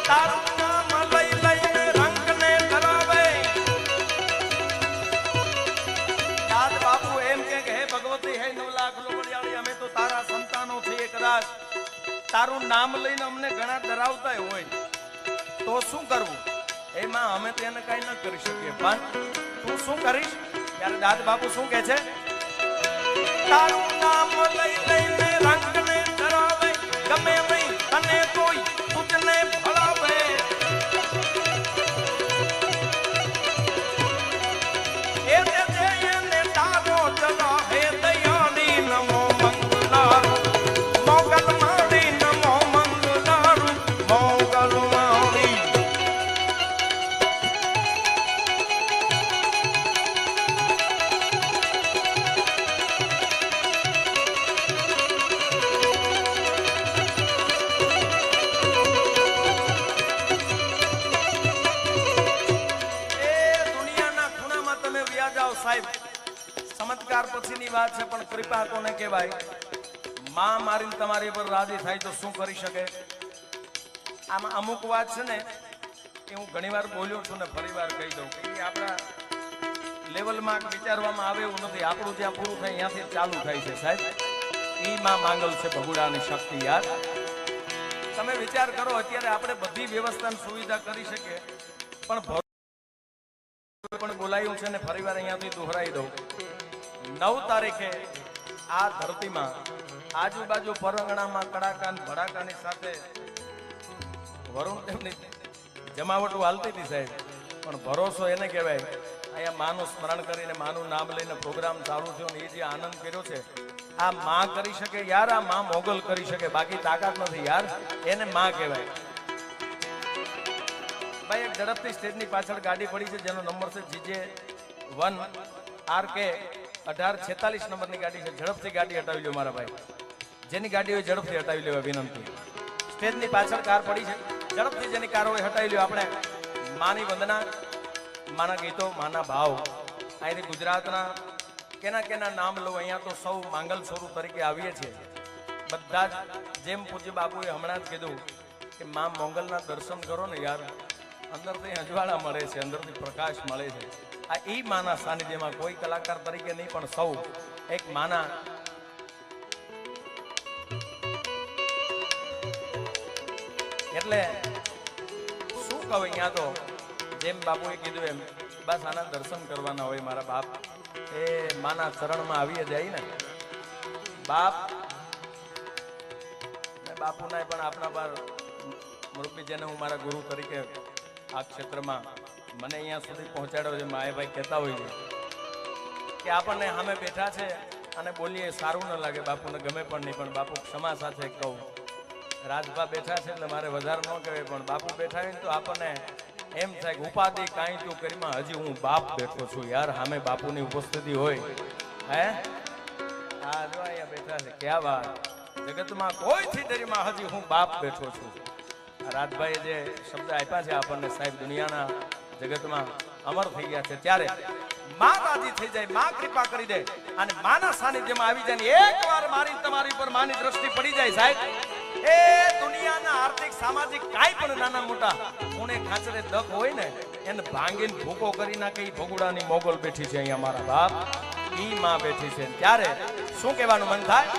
તારું નામ લઈ લઈને રંગને ધરાવે. યાદ બાપુ એમ કે હે ભગવતી હે 9 લાખ લોબડિયાળી, અમે તો તારા સંતાનો છીએ. કદાચ તારું નામ લઈને અમને ઘણા ડરાવતા હોય તો શું કરવું? એમાં અમે તો એને કઈ ન કરી શકીએ, પણ તું શું કરીશ? ત્યારે દાદ બાપુ શું કહે છે? તારું નામ લઈ લઈને રંગને ધરાવે, ગમે નહીં તને કોઈ તુજને ભળાવે. એ જે એને તારો ચલો હે દયાળી, નમો મંગલારું મોગલ મારી, નમો મંગલારું મોગલ મારી. સાહેબ ચમત્કાર પછીની વાત છે, પણ કૃપા કોને કહેવાય? માં મારીને તમારી પર રાજી થાય તો શું કરી શકે? આમાં અમુક વાત છે ને એ હું ઘણીવાર બોલ્યો છું ને ફરીવાર કહી દઉં કે એ આપણા લેવલમાં વિચારવામાં આવે એવું નથી. આપણું જ્યાં પૂરું થાય ત્યાંથી ચાલુ થાય છે સાહેબ. ઈ માં માંગલ છે ભગુડાની શક્તિ. યાર તમે વિચાર કરો, અત્યારે આપણે બધી વ્યવસ્થાની સુવિધા કરી શકીએ, પણ પણ બોલાયું છે ને ફરીવાર અહીંયાથી દોહરાઈ દઉં. 9 તારીખે આ ધરતીમાં આજુબાજુ પરંગણામાં કડાકા ભડાકાની સાથે વરુણ તેમની જમાવટો હાલતી હતી સાહેબ, પણ ભરોસો એને કહેવાય. અહીંયા માનું સ્મરણ કરીને માનું નામ લઈને પ્રોગ્રામ ચાલુ થયો ને એ જે આનંદ કર્યો છે આ માં કરી શકે યાર. આ માં મોગલ કરી શકે, બાકી તાકાત નથી યાર. એને માં કહેવાય. ભાઈ એક ઝડપથી સ્ટેજની પાછળ ગાડી પડી છે જેનો નંબર છે GJ1 RK 1846 નંબરની ગાડી છે. ઝડપથી ગાડી હટાવી લો મારા ભાઈ. જેની ગાડી હોય ઝડપથી હટાવી લેવા વિનંતી. સ્ટેજની પાછળ કાર પડી છે, ઝડપથી જેની કાર હોય હટાવી લો. આપણે માની વંદના, માના ગીતો, માના ભાવ અહીંથી ગુજરાતના કેના કેના નામ લો. અહીંયા તો સૌ માંગલ સ્વરૂપ તરીકે આવીએ છીએ બધા જ. જેમ પૂજ્ય બાપુએ હમણાં જ કીધું કે માં મોગલના દર્શન કરો ને યાર, અંદરથી અજવાળા મળે છે, અંદરથી પ્રકાશ મળે છે. આ ઈ માના સાનિધ્યમાં કોઈ કલાકાર તરીકે નહીં પણ સૌ એક માના એટલે શું કહું. અહીંયા તો જેમ બાપુએ કીધું એમ બસ આના દર્શન કરવાના હોય મારા બાપ. એ માના ચરણમાં આવીએ જાય ને બાપ બાપુના પણ આપના પર મુરબ્બી જેને હું મારા ગુરુ તરીકે આ ક્ષેત્રમાં મને અહીંયા સુધી પહોંચાડ્યો છે. માયાભાઈ કહેતા હોય છે કે આપણને સામે બેઠા છે અને બોલીએ સારું ન લાગે, બાપુને ગમે પણ નહીં, પણ બાપુ ક્ષમા સાથે કહું રાજભા બેઠા છે એટલે મારે વધારે ન કહેવાય, પણ બાપુ બેઠા હોય ને તો આપણને એમ થાય કે ઉપાધિ કાંઈ તું કરીમાં હજી હું બાપ બેઠો છું યાર. સામે બાપુની ઉપસ્થિતિ હોય હે. હા જો અહીંયા બેઠા છે, ક્યાં વાત. જગતમાં કોઈ થીડરીમાં હજી હું બાપ બેઠો છું. રાજભાઈએ જે શબ્દ આપ્યા છે આપણને સાહેબ દુનિયાના જગતમાં અમર થઈ ગયા છે. ત્યારે માં રાજી થઈ જાય, માં કૃપા કરી દે અને માના સાનિધ્યમાં આવી જાય. એકવાર મારી તમારી પર માની દ્રષ્ટિ પડી જાય સાહેબ, એ દુનિયાના આર્થિક સામાજિક કાંઈ પણ નાના મોટા કોને ખાચરે દક હોય ને એને ભાંગીને ભૂકો કરી નાખે. ઈ ભગુડાની મોગલ બેઠી છે અહીંયા મારા બાપ, ઈ માં બેઠી છે. ત્યારે શું કહેવાનું મન થાય?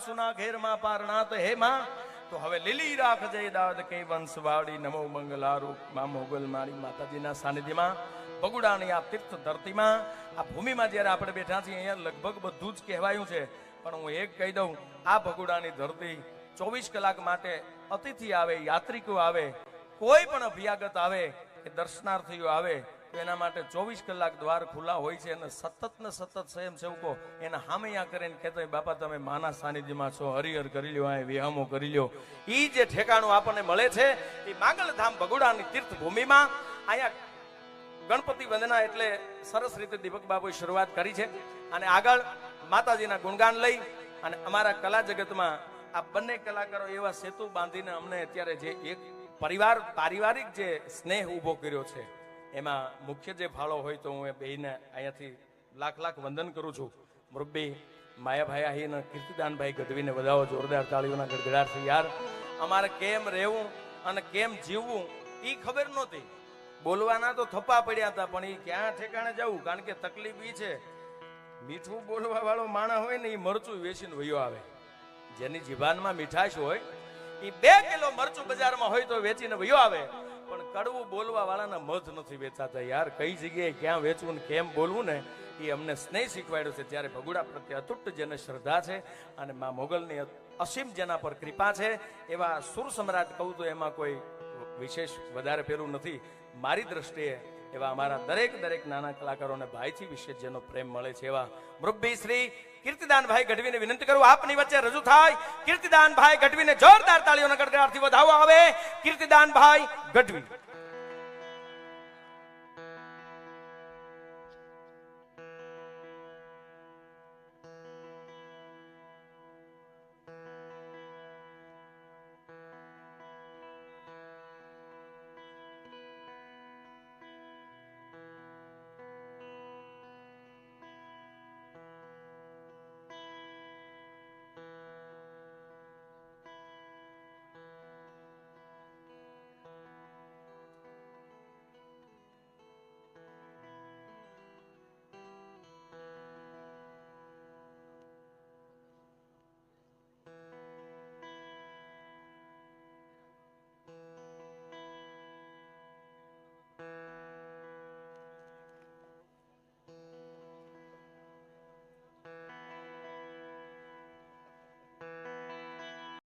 સુના ઘેરમાં પારણાત હે માં. તો હવે લીલી રાખજે દાદ કે વંશવાળી, નમો મંગલારૂપ માં મોગલ મારી માતાજીના સાનિધ્યમાં ભગુડાની આ તીર્થ ધરતીમાં આ ભૂમિમાં જ્યારે આપણે બેઠા છીએ અહીંયા લગભગ બધું જ કહેવાયું છે, પણ હું એક કહી દઉં, આ ભગુડાની ધરતી 24 કલાક માટે અતિથિ આવે, યાત્રિકો આવે, કોઈ પણ અભ્યાગત આવે કે દર્શનાર્થીઓ આવે તો એના માટે 24 કલાક દ્વાર ખુલ્લા હોય છે. અને સતત ને સતત સ્વયંસેવકો એના હામૈયા કરીને કહેતા હોય, બાપા તમે માના સાનિધ્યમાં છો, હરિહર કરી લ્યો, આ વિહામો કરી લ્યો. એ જે ઠેકાણું આપણને મળે છે એ માંગલધામ ભગુડાની તીર્થ ભૂમિમાં. અહીંયા ગણપતિ વંદના એટલે સરસ રીતે દીપક બાબુએ શરૂઆત કરી છે અને આગળ માતાજીના ગુણગાન લઈ અને અમારા કલા જગતમાં આ બંને કલાકારો એવા સેતુ બાંધીને અમને અત્યારે જે એક પારિવારિક જે સ્નેહ ઊભો કર્યો છે, એમાં મુખ્ય જે ફાળો હોય તો હું એ બેયને અહીંયાથી લાખ વંદન કરું છું. મુરબ્બી માયાભાઈ આહીને કીર્તિદાનભાઈ ગઢવીને વધાવો જોરદાર તાળીઓના ગડગડાટથી. યાર અમારે કેમ રહેવું અને કેમ જીવવું એ ખબર નહોતી. બોલવાના તો થપ્પા પડ્યા હતા, પણ એ ક્યાં ઠેકાણે જવું, કારણ કે તકલીફ એ છે મીઠું બોલવા વાળો માણસ હોય ને એ મરચું વેચીને વયો આવે. જેની જીભાનમાં મીઠાશ હોય એ 2 કિલો મરચું બજારમાં હોય તો વેચીને વયો આવે, પણ કડવું બોલવા વાળાના મધ નથી વેચાતા. યાર કઈ જગ્યાએ ક્યાં વેચવું ને કેમ બોલવું ને એ અમને સ્નેહ શીખવાડ્યો છે. ત્યારે ભગુડા પ્રત્યે અતૂટ જેને શ્રદ્ધા છે અને મા મોગલની અસીમ જેના પર કૃપા છે એવા સુર સમ્રાટ કહું તો એમાં કોઈ વિશેષ વધારે પેલું નથી. મારી દ્રષ્ટિએ એવા અમારા દરેક નાના કલાકારોને ભાઈથી વિશેષ જેનો પ્રેમ મળે છે એવા મુરબ્બી શ્રી કીર્તિદાનભાઈ ગઢવીને વિનંતી કરું, આપની વચ્ચે રજૂ થાય. કીર્તિદાનભાઈ ગઢવીને જોરદાર તાળીઓના ગડગડાટથી વધાવો આવે. કીર્તિદાનભાઈ ગઢવી.